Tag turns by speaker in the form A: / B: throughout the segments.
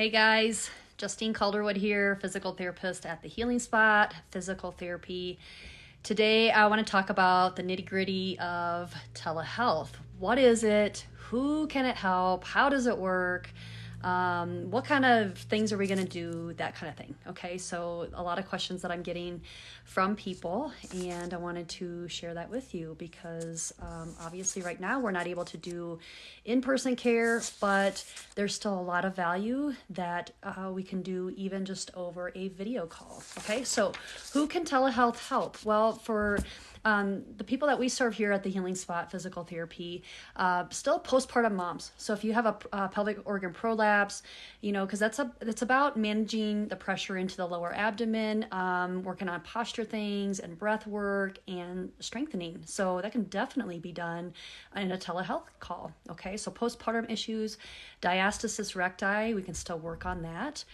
A: Hey guys, Justine Calderwood here, physical therapist at the Healing Spot, physical therapy. Today I want to talk about the nitty-gritty of telehealth. What is it? Who can it help? How does it work? What kind of things are we going to do? That kind of thing. Okay, so a lot of questions that I'm getting from people, and I wanted to share that with you because obviously right now we're not able to do in-person care, but there's still a lot of value that we can do even just over a video call. Okay, so who can telehealth help? Well, for the people that we serve here at the Healing Spot Physical Therapy, still postpartum moms. So if you have a pelvic organ prolapse, because that's about managing the pressure into the lower abdomen, working on posture things and breath work and strengthening. So that can definitely be done in a telehealth call. Okay, so postpartum issues, diastasis recti, we can still work on that.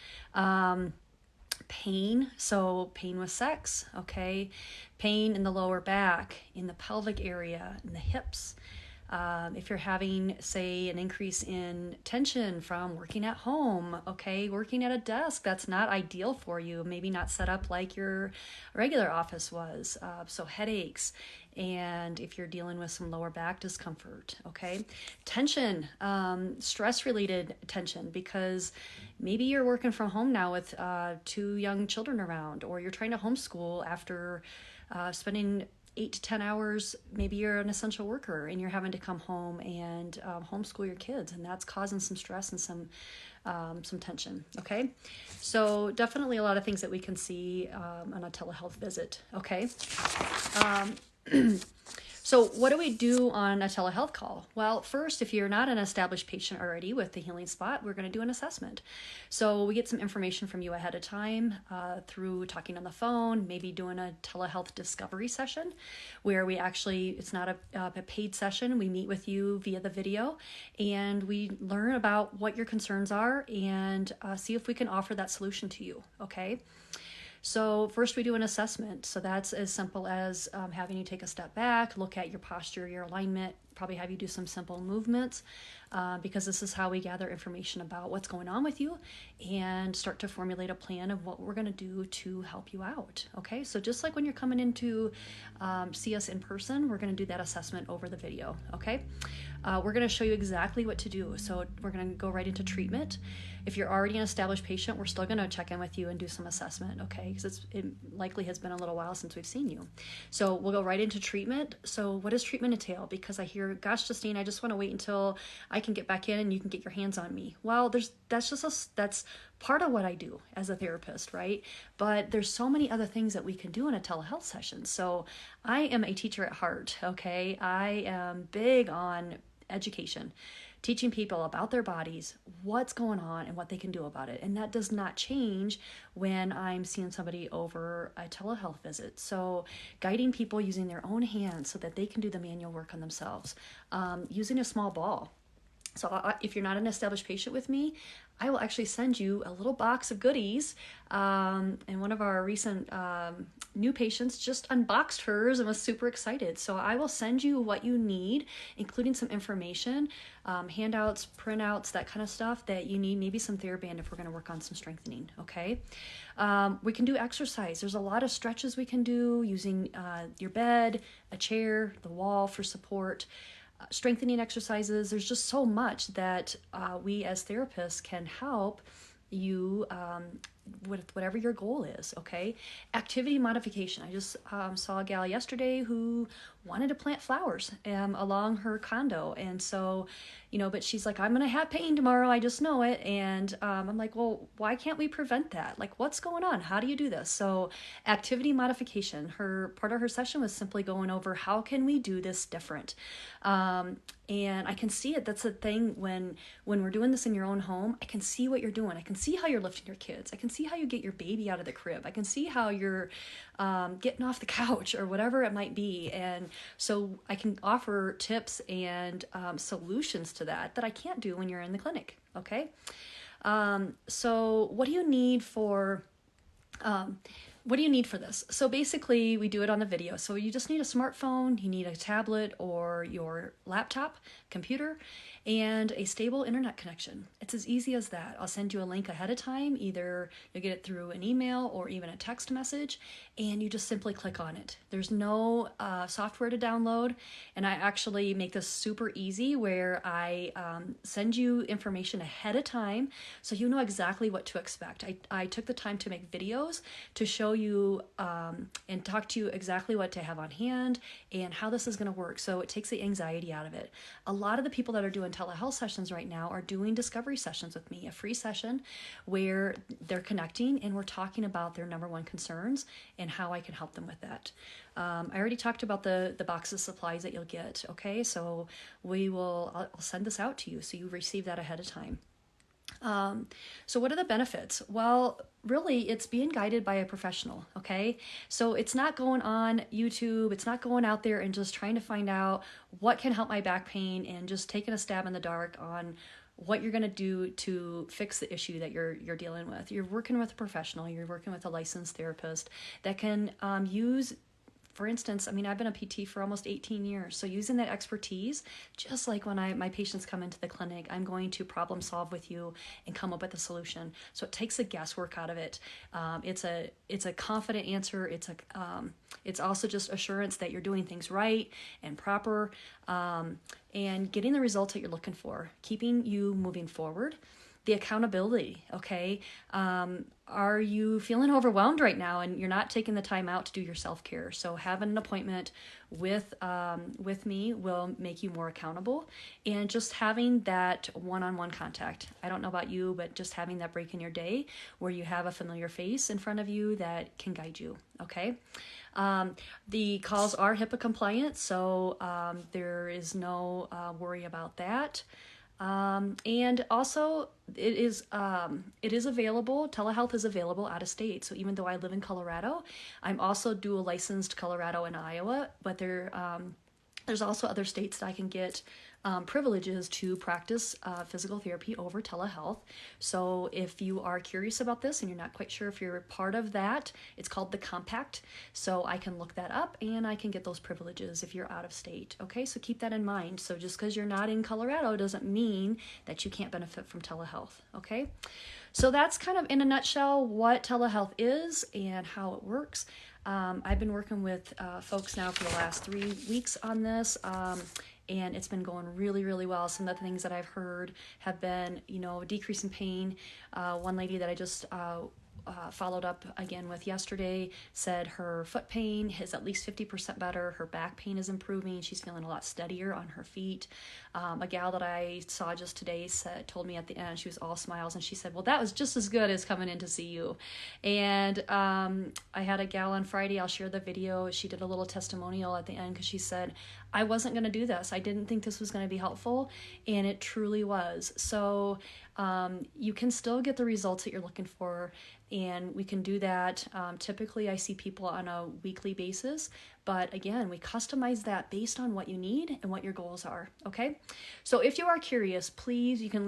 A: Pain, so pain with sex, okay? Pain in the lower back, in the pelvic area, in the hips. If you're having, say, an increase in tension from working at home, okay, working at a desk, that's not ideal for you, maybe not set up like your regular office was. So headaches, and if you're dealing with some lower back discomfort, okay? Tension, stress-related tension, because maybe you're working from home now with 2 young children around, or you're trying to homeschool after spending 8 to 10 hours. Maybe you're an essential worker and you're having to come home and homeschool your kids, and that's causing some stress and some tension. Okay, so definitely a lot of things that we can see on a telehealth visit. Okay. So what do we do on a telehealth call? Well, first, if you're not an established patient already with the Healing Spot, we're going to do an assessment. So we get some information from you ahead of time through talking on the phone, maybe doing a telehealth discovery session where we actually, it's not a paid session. We meet with you via the video and we learn about what your concerns are and see if we can offer that solution to you. Okay. So first we do an assessment. So that's as simple as having you take a step back, look at your posture, your alignment, probably have you do some simple movements because this is how we gather information about what's going on with you and start to formulate a plan of what we're going to do to help you out. Okay, so just like when you're coming in to see us in person, we're going to do that assessment over the video. Okay, we're going to show you exactly what to do. So we're going to go right into treatment. If you're already an established patient, we're still going to check in with you and do some assessment, okay? Because it likely has been a little while since we've seen you. So we'll go right into treatment. So what does treatment entail? Because I hear, gosh, Justine, I just want to wait until I can get back in and you can get your hands on me. Well, that's part of what I do as a therapist, right? But there's so many other things that we can do in a telehealth session. So I am a teacher at heart, okay? I am big on education, teaching people about their bodies, what's going on and what they can do about it. And that does not change when I'm seeing somebody over a telehealth visit. So guiding people using their own hands so that they can do the manual work on themselves, using a small ball. So if you're not an established patient with me, I will actually send you a little box of goodies. And one of our recent new patients just unboxed hers and was super excited. So I will send you what you need, including some information, handouts, printouts, that kind of stuff that you need, maybe some TheraBand if we're going to work on some strengthening, okay? We can do exercise. There's a lot of stretches we can do using your bed, a chair, the wall for support. Strengthening exercises. There's just so much that we as therapists can help you with whatever your goal is, okay? Activity modification. I just saw a gal yesterday who wanted to plant flowers along her condo. And so, but she's like, I'm going to have pain tomorrow. I just know it. And I'm like, well, why can't we prevent that? Like, what's going on? How do you do this? So activity modification, part of her session was simply going over how can we do this different? And I can see it. That's the thing when we're doing this in your own home, I can see what you're doing. I can see how you're lifting your kids. I can see how you get your baby out of the crib. I can see how you're getting off the couch or whatever it might be. And so I can offer tips and solutions to that I can't do when you're in the clinic. Okay. So what do you need for what do you need for this? So basically we do it on the video. So you just need a smartphone, you need a tablet or your laptop, computer, and a stable internet connection. It's as easy as that. I'll send you a link ahead of time. Either you'll get it through an email or even a text message, and you just simply click on it. There's no software to download, and I actually make this super easy where I send you information ahead of time so you know exactly what to expect. I took the time to make videos to show you and talk to you exactly what to have on hand and how this is going to work, so it takes the anxiety out of it. A lot of the people that are doing telehealth sessions right now are doing discovery sessions with me, a free session where they're connecting and we're talking about their number one concerns and how I can help them with that. I already talked about the box of supplies that you'll get. Okay, so I'll send this out to you so you receive that ahead of time. So what are the benefits? Well, really, it's being guided by a professional, okay? So it's not going on YouTube, it's not going out there and just trying to find out what can help my back pain and just taking a stab in the dark on what you're going to do to fix the issue that you're dealing with. You're working with a professional, you're working with a licensed therapist that can use, for instance, I mean, I've been a PT for almost 18 years. So using that expertise, just like when my patients come into the clinic, I'm going to problem solve with you and come up with a solution. So it takes the guesswork out of it. It's a confident answer. It's also just assurance that you're doing things right and proper, and getting the results that you're looking for, keeping you moving forward. The accountability, okay? Are you feeling overwhelmed right now and you're not taking the time out to do your self-care? So having an appointment with me will make you more accountable, and just having that one-on-one contact. I don't know about you, but just having that break in your day where you have a familiar face in front of you that can guide you, okay? The calls are HIPAA compliant, so there is no worry about that. And also it is available. Telehealth is available out of state. So even though I live in Colorado, I'm also dual licensed Colorado and Iowa, but there's also other states that I can get privileges to practice physical therapy over telehealth. So if you are curious about this and you're not quite sure if you're part of that, it's called the Compact. So I can look that up and I can get those privileges if you're out of state. Okay, so keep that in mind. So just because you're not in Colorado doesn't mean that you can't benefit from telehealth. Okay, so that's kind of in a nutshell what telehealth is and how it works. I've been working with folks now for the last 3 weeks on this, and it's been going really, really well. Some of the things that I've heard have been, decrease in pain. One lady that I just followed up again with yesterday said her foot pain is at least 50% better. Her back pain is improving. She's feeling a lot steadier on her feet. A gal that I saw just today told me at the end, she was all smiles, and she said, well, that was just as good as coming in to see you. And I had a gal on Friday, I'll share the video. She did a little testimonial at the end because she said, I wasn't going to do this. I didn't think this was going to be helpful, and it truly was. So you can still get the results that you're looking for, and we can do that. Typically, I see people on a weekly basis, but again, we customize that based on what you need and what your goals are, okay? So if you are curious, please, you can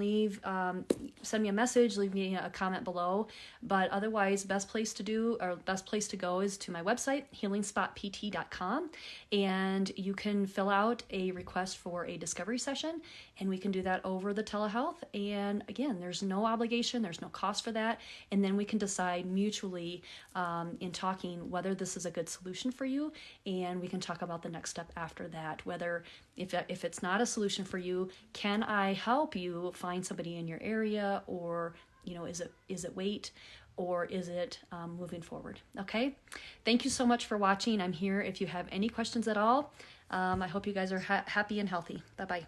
A: send me a message, leave me a comment below, but otherwise, best place to go is to my website, healingspotpt.com, and you can fill out a request for a discovery session, and we can do that over the telehealth. And again, there's no obligation, there's no cost for that, and then we can decide mutually in talking whether this is a good solution for you, and we can talk about the next step after that, whether if it's not a solution for you, can I help you find somebody in your area, or is it weight, or is it moving forward? Okay, thank you so much for watching. I'm here if you have any questions at all. I hope you guys are happy and healthy. Bye-bye.